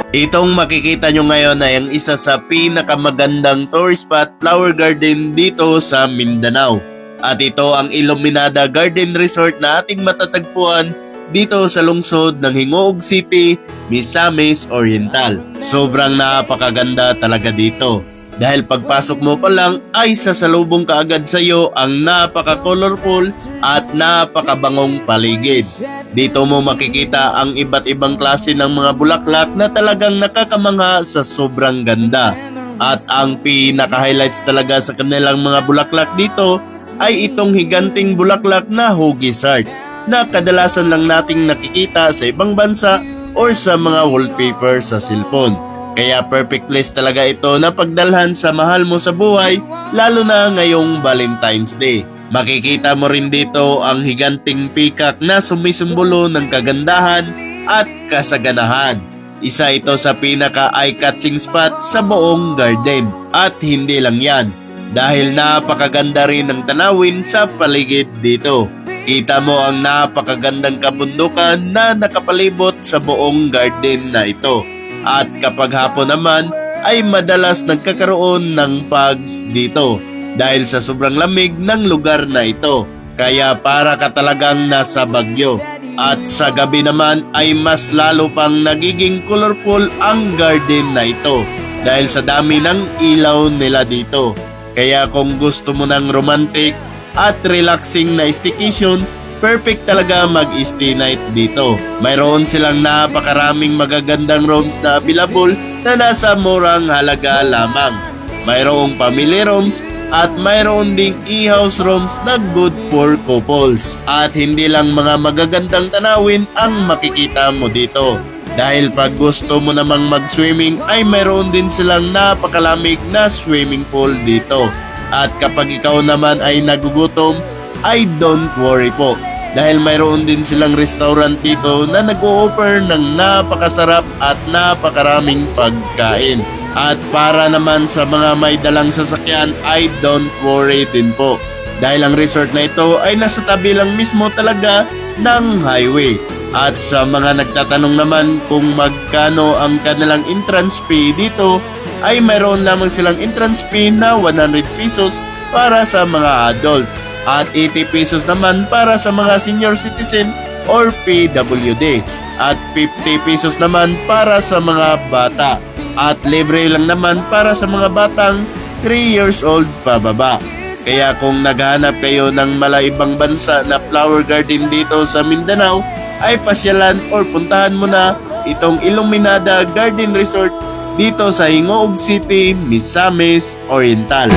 Itong makikita nyo ngayon ay ang isa sa pinakamagandang tourist spot flower garden dito sa Mindanao. At ito ang Iluminada Garden Resort na ating matatagpuan dito sa lungsod ng Hingoog City, Misamis Oriental. Sobrang napakaganda talaga dito. Dahil pagpasok mo pa lang ay sasalubong ka agad sa iyo ang napaka-colorful at napakabangong paligid. Dito mo makikita ang iba't ibang klase ng mga bulaklak na talagang nakakamangha sa sobrang ganda. At ang pinaka-highlights talaga sa kanilang mga bulaklak dito ay itong higanting bulaklak na Huggies Heart na kadalasan lang nating nakikita sa ibang bansa or sa mga wallpaper sa cellphone. Kaya perfect place talaga ito na pagdalhan sa mahal mo sa buhay, lalo na ngayong Valentine's Day. Makikita mo rin dito ang higanting peacock na sumisimbolo ng kagandahan at kasaganahan. Isa ito sa pinaka eye-catching spot sa buong garden. At hindi lang yan, dahil napakaganda rin ng tanawin sa paligid dito. Kita mo ang napakagandang kabundukan na nakapalibot sa buong garden na ito. At kapag hapon naman ay madalas nagkakaroon ng fogs dito dahil sa sobrang lamig ng lugar na ito. Kaya para ka talagang nasa Bagyo. At sa gabi naman ay mas lalo pang nagiging colorful ang garden na ito dahil sa dami ng ilaw nila dito. Kaya kung gusto mo ng romantic at relaxing na staycation, perfect talaga mag-stay night dito. Mayroon silang napakaraming magagandang rooms na available na nasa murang halaga lamang. Mayroong family rooms at mayroon ding e-house rooms na good for couples. At hindi lang mga magagandang tanawin ang makikita mo dito. Dahil pag gusto mo namang mag-swimming ay mayroon din silang napakalamig na swimming pool dito. At kapag ikaw naman ay nagugutom, ay don't worry po. Dahil mayroon din silang restaurant dito na nag-o-offer ng napakasarap at napakaraming pagkain. At para naman sa mga may dalang sasakyan ay don't worry din po. Dahil ang resort na ito ay nasa tabi lang mismo talaga ng highway. At sa mga nagtatanong naman kung magkano ang kanilang entrance fee dito, ay mayroon lamang silang entrance fee na 100 pesos para sa mga adult. At 80 pesos naman para sa mga senior citizen or PWD. At 50 pesos naman para sa mga bata. At libre lang naman para sa mga batang 3 years old pababa. Kaya kung naghahanap kayo ng malaibang bansa na flower garden dito sa Mindanao, ay pasyalan or puntahan mo na itong Iluminada Garden Resort dito sa Hingoog City, Misamis Oriental.